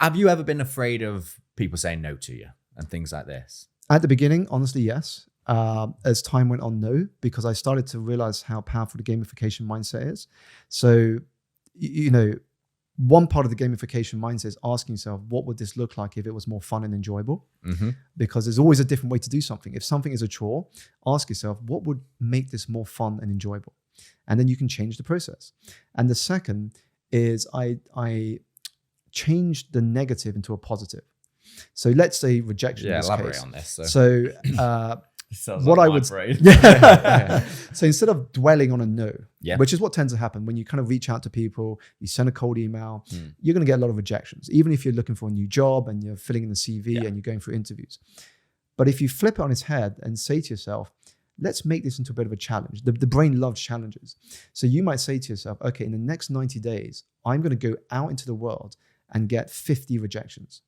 Have you ever been afraid of people saying no to you and things like this? At the beginning, honestly, yes. As time went on, no, because I started to realize how powerful the gamification mindset is. So, one part of the gamification mindset is asking yourself, what would this look like if it was more fun and enjoyable? Mm-hmm. Because there's always a different way to do something. If something is a chore, ask yourself, what would make this more fun and enjoyable? And then you can change the process. And the second is I changed the negative into a positive. So let's say rejection. Yeah, in this elaborate case. on this. What I would brain. So instead of dwelling on a no, Yeah. which is what tends to happen when you kind of reach out to people, you send a cold email, you're going to get a lot of rejections, even if you're looking for a new job and you're filling in the CV and you're going through interviews. But if you flip it on its head and say to yourself, let's make this into a bit of a challenge. The brain loves challenges. So you might say to yourself, okay, in the next 90 days, I'm going to go out into the world and get 50 rejections.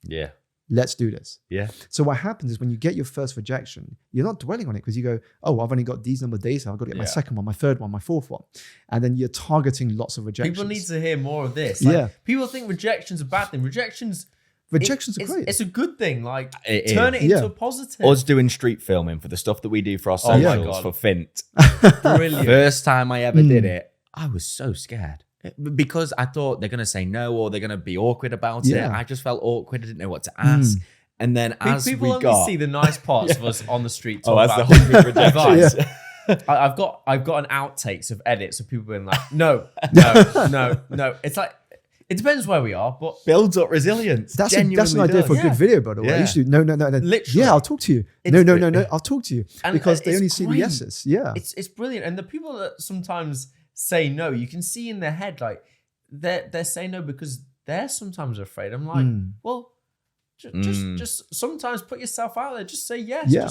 Yeah. Let's do this. Yeah. So what happens is when you get your first rejection, you're not dwelling on it because you go, oh, I've only got these number of days, so I've got to get my second one, my third one, my fourth one. And then you're targeting lots of rejections. People need to hear more of this. People think rejection's a bad thing. Rejections are great. It's a good thing. Like, turn it into a positive. Us doing street filming for the stuff that we do for our socials for FINT. Brilliant. First time I ever did it, I was so scared. Because I thought they're going to say no or they're going to be awkward about it. I just felt awkward. I didn't know what to ask. And then people only see the nice parts of us on the street. That's the 100 rejections. I've got an outtakes of edits of people being like, no. It's like, it depends where we are, but builds up resilience. That's an idea for a good video, by the way. You should do no. Literally. Yeah, I'll talk to you. No, I'll talk to you. Because they only see the yeses. Yeah. It's brilliant. And the people that sometimes say no, you can see in their head, like they're saying no because they're sometimes afraid. I'm like, well, just sometimes put yourself out there. Just say yes. Yeah.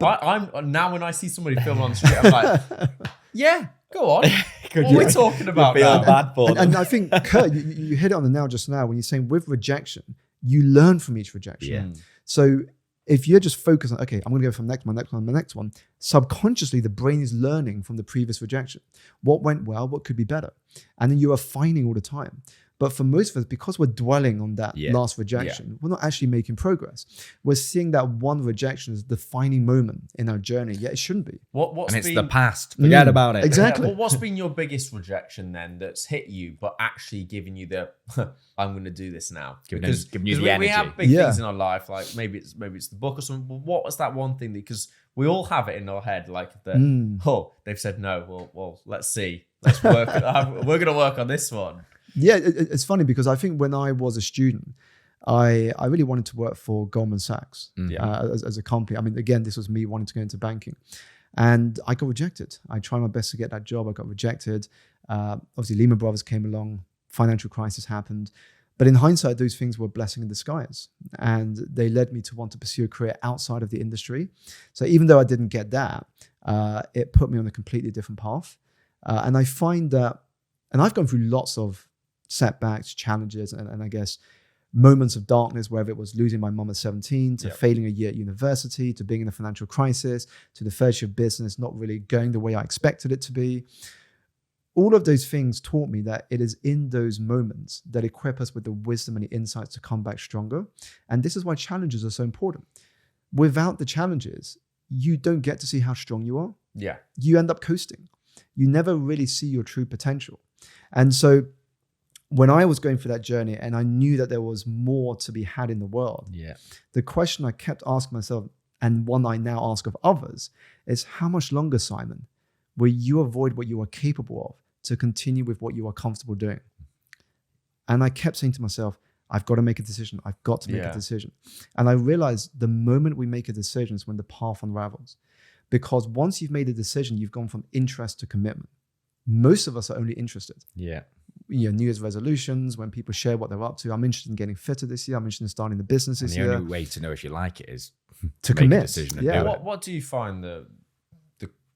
I'm now when I see somebody filming on the street, I'm like, yeah, go on. What are we talking about? Feeling bad for them. And I think, Kurt, you hit it on the nail just now when you're saying with rejection, you learn from each rejection. Yeah. So if you're just focused on, okay, I'm going to go from next one, subconsciously the brain is learning from the previous rejection. What went well, what could be better? And then you are finding all the time. But for most of us, because we're dwelling on that last rejection, we're not actually making progress. We're seeing that one rejection as the defining moment in our journey. Yet it shouldn't be. And it's the past. Forget about it. Exactly. Well, what's been your biggest rejection then that's hit you, but actually giving you the, I'm going to do this now? Giving you the energy. We have big things in our life, like maybe it's the book or something. But what was that one thing? Because we all have it in our head, like they've said no. Well, let's see. Let's work. We're going to work on this one. Yeah, it's funny because I think when I was a student, I really wanted to work for Goldman Sachs as a company. I mean, again, this was me wanting to go into banking. And I got rejected. I tried my best to get that job. I got rejected. Obviously, Lehman Brothers came along. Financial crisis happened. But in hindsight, those things were a blessing in disguise. And they led me to want to pursue a career outside of the industry. So even though I didn't get that, it put me on a completely different path. And I find that, and I've gone through lots of setbacks, challenges, and I guess moments of darkness, whether it was losing my mum at 17, to failing a year at university, to being in a financial crisis, to the first year of business not really going the way I expected it to be. All of those things taught me that it is in those moments that equip us with the wisdom and the insights to come back stronger. And this is why challenges are so important. Without the challenges, you don't get to see how strong you are. Yeah. You end up coasting. You never really see your true potential. And so when I was going through that journey and I knew that there was more to be had in the world, the question I kept asking myself, and one I now ask of others, is how much longer, Simon, will you avoid what you are capable of to continue with what you are comfortable doing? And I kept saying to myself, I've got to make a decision. I've got to make a decision. And I realized the moment we make a decision is when the path unravels. Because once you've made a decision, you've gone from interest to commitment. Most of us are only interested. Yeah. New Year's resolutions, when people share what they're up to. I'm interested in getting fitter this year. I'm interested in starting the business this year. The only way to know if you like it is to make commit. a decision and do it. What do you find the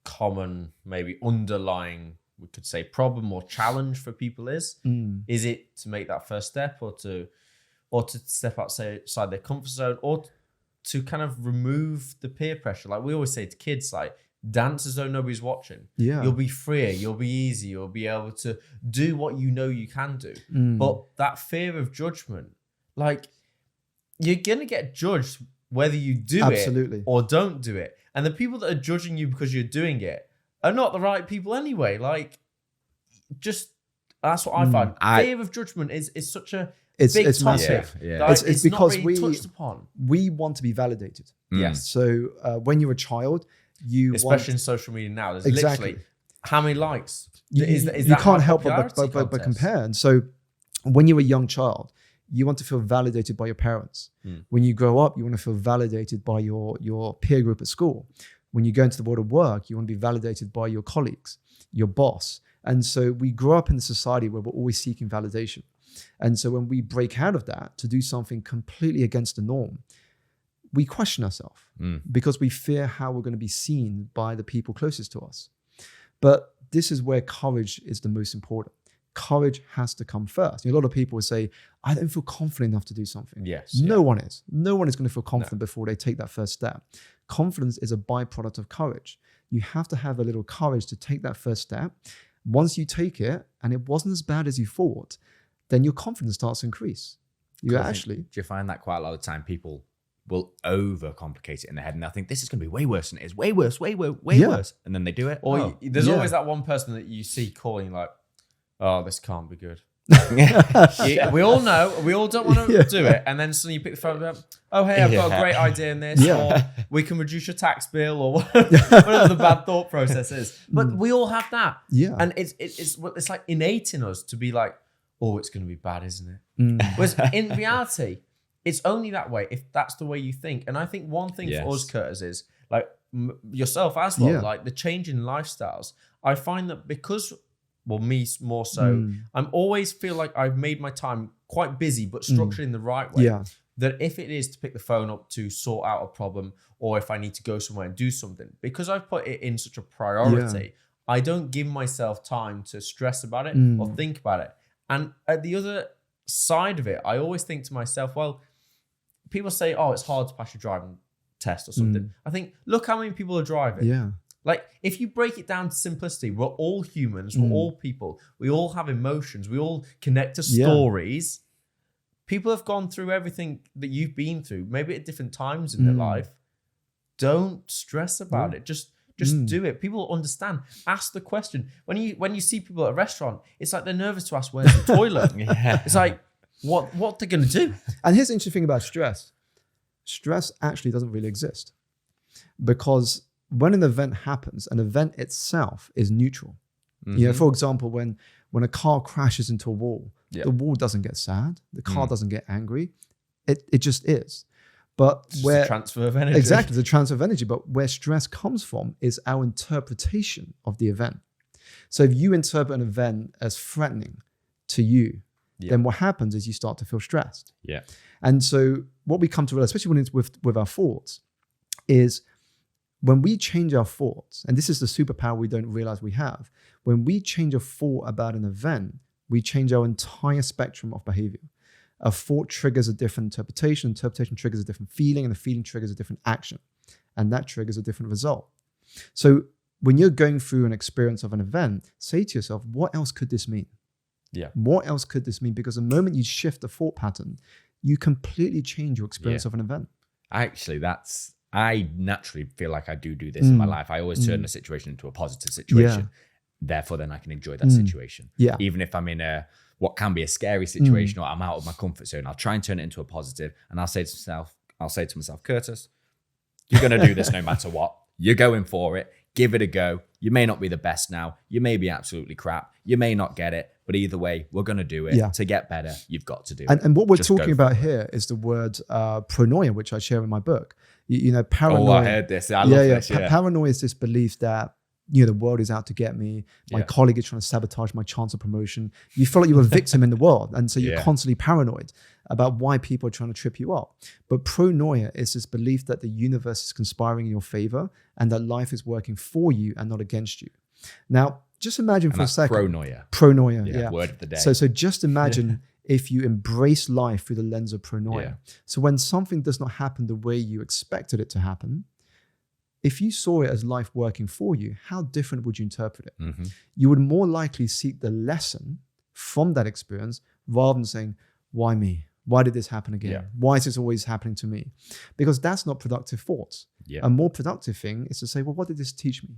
common, maybe underlying, we could say, problem or challenge for people is? Is it to make that first step, or to step outside their comfort zone, or to kind of remove the peer pressure? Like we always say to kids, like, dance as though nobody's watching. Yeah. You'll be freer, you'll be easy, you'll be able to do what you know you can do. But that fear of judgment like you're gonna get judged whether you do Absolutely. it or don't do it. And the people that are judging you because you're doing it are not the right people anyway. Like, just that's what I find. Fear of judgment is such a big topic. Massive. Yeah. It's because not really touched upon. We want to be validated. Yes. So when you're a child, especially in social media now, there's Exactly. literally how many likes. You that can't help but compare. And so when you're a young child, you want to feel validated by your parents. When you grow up, you want to feel validated by your peer group at school. When you go into the world of work, you want to be validated by your colleagues, your boss. And so we grow up in a society where we're always seeking validation. And so when we break out of that to do something completely against the norm, we question ourselves because we fear how we're going to be seen by the people closest to us. But this is where courage is the most important. Courage has to come first. A lot of people will say, I don't feel confident enough to do something. Yes. No one is. No one is going to feel confident before they take that first step. Confidence is a byproduct of courage. You have to have a little courage to take that first step. Once you take it and it wasn't as bad as you thought, then your confidence starts to increase. Do you find that quite a lot of time people will overcomplicate it in their head and they'll think this is going to be way worse than it is, way worse, way worse. And then they do it. Or there's always that one person that you see calling like, oh, this can't be good. We all know, we all don't want to do it. And then suddenly you pick the phone up, oh, hey, I've got a great idea in this. Or we can reduce your tax bill or whatever the bad thought process is. But we all have that. Yeah. And it's like innate in us to be like, oh, it's going to be bad, isn't it? Whereas in reality, it's only that way if that's the way you think. And I think one thing for us, Curtis, is like yourself as well, like the change in lifestyles. I find that because, well, me more so, I'm always feel like I've made my time quite busy, but structured in the right way. Yeah. That if it is to pick the phone up to sort out a problem, or if I need to go somewhere and do something, because I've put it in such a priority, I don't give myself time to stress about it or think about it. And at the other side of it, I always think to myself, well, people say, oh, it's hard to pass your driving test or something. I think, look how many people are driving. Yeah. Like, if you break it down to simplicity, we're all humans, we're all people, we all have emotions, we all connect to stories. People have gone through everything that you've been through, maybe at different times in their life. Don't stress about it. Just do it. People understand. Ask the question. When you see people at a restaurant, it's like they're nervous to ask where's the toilet. It's like, what they're going to do. And here's the interesting thing about stress. Stress actually doesn't really exist, because when an event happens, an event itself is neutral. You know, for example, when a car crashes into a wall, the wall doesn't get sad, the car doesn't get angry. It just is. But it's where a transfer of energy. Exactly, the transfer of energy. But where stress comes from is our interpretation of the event. So if you interpret an event as threatening to you, then what happens is you start to feel stressed. Yeah. And so what we come to realize, especially when it's with our thoughts, is when we change our thoughts, and this is the superpower we don't realize we have, when we change a thought about an event, we change our entire spectrum of behavior. A thought triggers a different interpretation triggers a different feeling, and the feeling triggers a different action, and that triggers a different result. So when you're going through an experience of an event, say to yourself, what else could this mean? Yeah. What else could this mean? Because the moment you shift the thought pattern, you completely change your experience of an event. Actually, I naturally feel like I do this in my life. I always turn a situation into a positive situation. Therefore, then I can enjoy that situation. Yeah. Even if I'm in what can be a scary situation or I'm out of my comfort zone, I'll try and turn it into a positive. And I'll say to myself, Curtis, you're going to do this no matter what. You're going for it. Give it a go. You may not be the best now. You may be absolutely crap. You may not get it. But either way, we're going to do it. To get better, you've got to do it. And what we're talking about here is the word pronoia, which I share in my book. You know, paranoia. Oh, I heard this. I love this. Paranoia is this belief that, you know, the world is out to get me. My colleague is trying to sabotage my chance of promotion. You feel like you're a victim in the world. And so you're constantly paranoid about why people are trying to trip you up. But pronoia is this belief that the universe is conspiring in your favor and that life is working for you and not against you. Now, just imagine for a second. Pronoia. Yeah. Word of the day. So just imagine if you embrace life through the lens of pronoia. Yeah. So when something does not happen the way you expected it to happen, if you saw it as life working for you, how different would you interpret it? You would more likely seek the lesson from that experience rather than saying, why me? Why did this happen again? Yeah. Why is this always happening to me? Because that's not productive thoughts. Yeah. A more productive thing is to say, well, what did this teach me?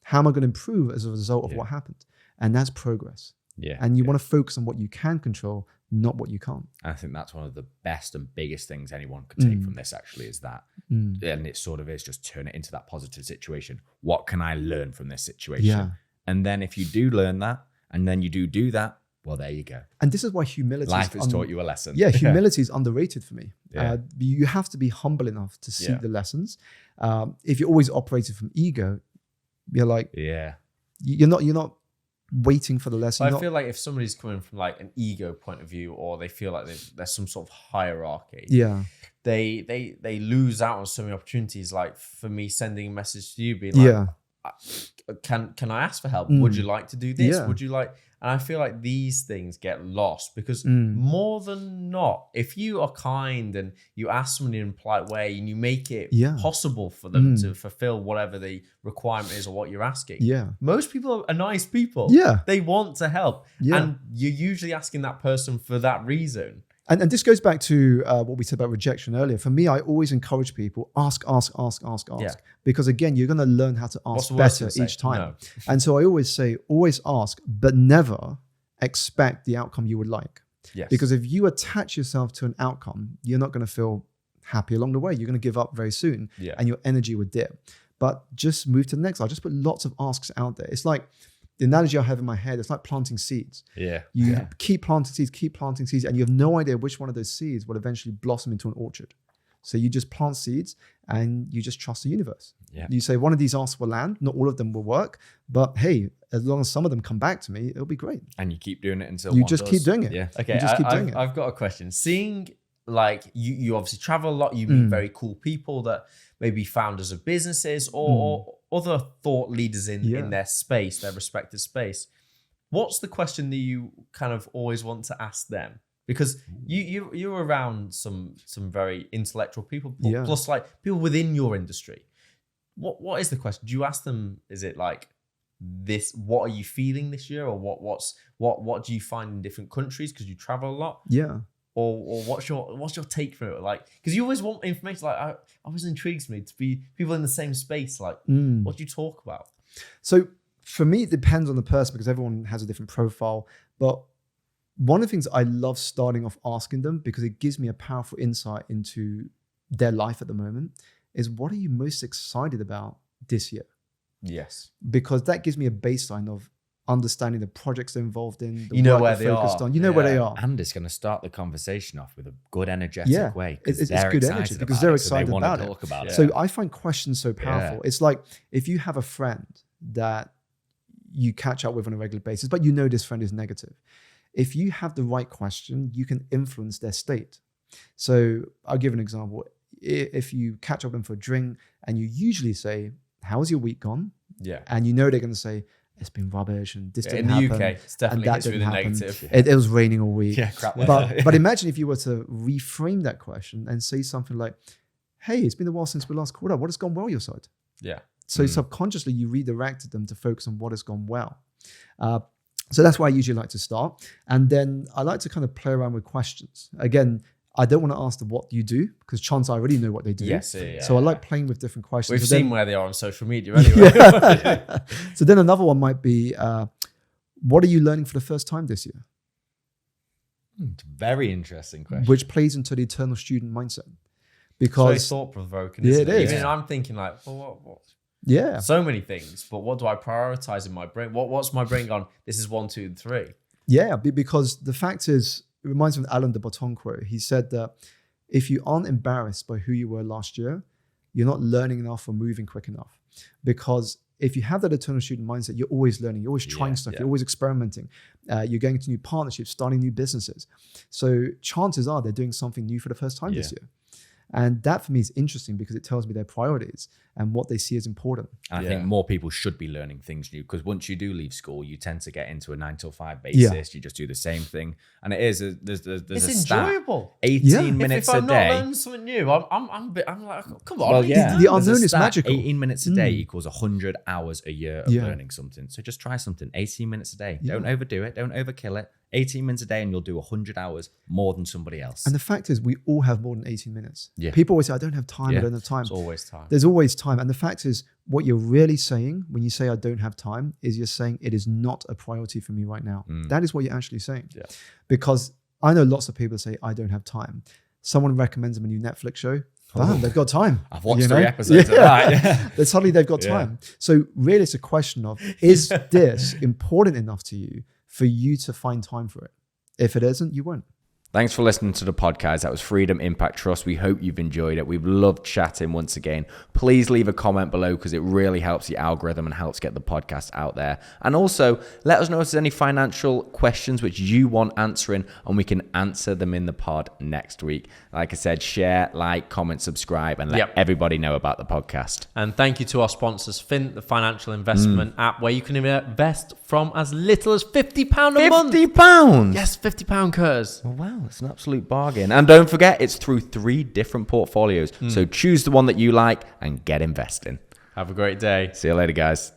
How am I going to improve as a result of what happened? And that's progress. Yeah. And you want to focus on what you can control, not what you can't. I think that's one of the best and biggest things anyone could take from this, actually, is that. And it sort of is just turn it into that positive situation. What can I learn from this situation? Yeah. And then if you do learn that, and then you do that, well, there you go. And this is why humility Life has taught you a lesson. Yeah, humility is underrated for me. Yeah. You have to be humble enough to see the lessons. If you're always operating from ego, you're like, you're not waiting for the lesson. I feel like if somebody's coming from like an ego point of view, or they feel like there's some sort of hierarchy, they lose out on so many opportunities. Like for me, sending a message to you, being like, can I ask for help? Would you like to do this? Would you like? And I feel like these things get lost because more than not, if you are kind and you ask someone in a polite way and you make it possible for them to fulfill whatever the requirement is or what you're asking, most people are nice people. They want to help. And you're usually asking that person for that reason. And this goes back to what we said about rejection earlier. For me, I always encourage people, ask. Because again, you're going to learn how to ask better each time. No. And so I always say, always ask, but never expect the outcome you would like. Because if you attach yourself to an outcome, you're not going to feel happy along the way. You're going to give up very soon and your energy would dip. But just move to the next. I'll just put lots of asks out there. It's like, the analogy I have in my head, it's like planting seeds. You keep planting seeds, and you have no idea which one of those seeds will eventually blossom into an orchard. So you just plant seeds and you just trust the universe. You say one of these asks will land, not all of them will work, but hey, as long as some of them come back to me, it'll be great. And you keep doing it until you just keep doing it. Okay, you just keep doing it. I've got a question. Seeing like you obviously travel a lot, you meet very cool people that maybe founders of businesses or other thought leaders in their space, their respective space. What's the question that you kind of always want to ask them? Because you're around some very intellectual people, plus like people within your industry. What is the question? Do you ask them, is it like this, what are you feeling this year? Or what do you find in different countries? Because you travel a lot. Or what's your take from it? Like, because you always want information. Like, I always intrigues me to be people in the same space. Like, what do you talk about? So for me, it depends on the person because everyone has a different profile. But one of the things I love starting off asking them, because it gives me a powerful insight into their life at the moment, is what are you most excited about this year? Yes. Because that gives me a baseline of understanding the projects they're involved in, you know where they are. You know where they are. And it's going to start the conversation off with a good energetic way. It's good energy because they're excited about it. So I find questions so powerful. It's like if you have a friend that you catch up with on a regular basis, but you know this friend is negative. If you have the right question, you can influence their state. So I'll give an example. If you catch up with them for a drink and you usually say, how's your week gone? And you know they're going to say, it's been rubbish and this didn't happen. In the UK, it's definitely hits with the negative. It was raining all week. Crap but imagine if you were to reframe that question and say something like, hey, it's been a while since we last caught up. What has gone well your side? So subconsciously you redirected them to focus on what has gone well. So that's why I usually like to start. And then I like to kind of play around with questions. Again, I don't want to ask them what you do because chances I already know what they do. So I like playing with different questions. We've seen where they are on social media anyway. So then another one might be, what are you learning for the first time this year? Very interesting question. Which plays into the eternal student mindset. Because it's very thought-provoking, isn't it? Even I'm thinking like, well, what? So many things, but what do I prioritize in my brain? What's my brain gone? This is 1, 2, and 3. Yeah, because the fact is, it reminds me of Alain de Botton quote. He said that if you aren't embarrassed by who you were last year, you're not learning enough or moving quick enough. Because if you have that eternal student mindset, you're always learning, you're always trying stuff, you're always experimenting, you're going into new partnerships, starting new businesses. So chances are they're doing something new for the first time this year. And that for me is interesting because it tells me their priorities. and what they see as important. I think more people should be learning things new, because once you do leave school, you tend to get into a 9 to 5 basis. You just do the same thing, and it is there's it's a stat. enjoyable. 18 minutes if a I'm day. not learning something new, I'm like, come on. Well, yeah, The there's a unknown is stat, magical. 18 minutes a day equals 100 hours a year of learning something. So just try something. 18 minutes a day. Don't overdo it. Don't overkill it. 18 minutes a day and you'll do 100 hours more than somebody else. And the fact is, we all have more than 18 minutes. Yeah. People always say, I don't have time, I don't have time. There's always time. There's always time. And the fact is, what you're really saying when you say I don't have time is you're saying it is not a priority for me right now. That is what you're actually saying. Yeah. Because I know lots of people say, I don't have time. Someone recommends them a new Netflix show. Bam, they've got time. I've watched 3 episodes of that. Then suddenly they've got time. So really it's a question of, is this important enough to you for you to find time for it? If it isn't, you won't. Thanks for listening to the podcast. That was Freedom Impact Trust. We hope you've enjoyed it. We've loved chatting once again. Please leave a comment below, because it really helps the algorithm and helps get the podcast out there. And also, let us know if there's any financial questions which you want answering, and we can answer them in the pod next week. Like I said, share, like, comment, subscribe, and let everybody know about the podcast. And thank you to our sponsors, FINT, the financial investment app, where you can invest from as little as £50 a month. £50? Yes, £50, Curtis. Oh, wow, it's an absolute bargain. And don't forget, it's through 3 different portfolios. So choose the one that you like and get investing. Have a great day. See you later, guys.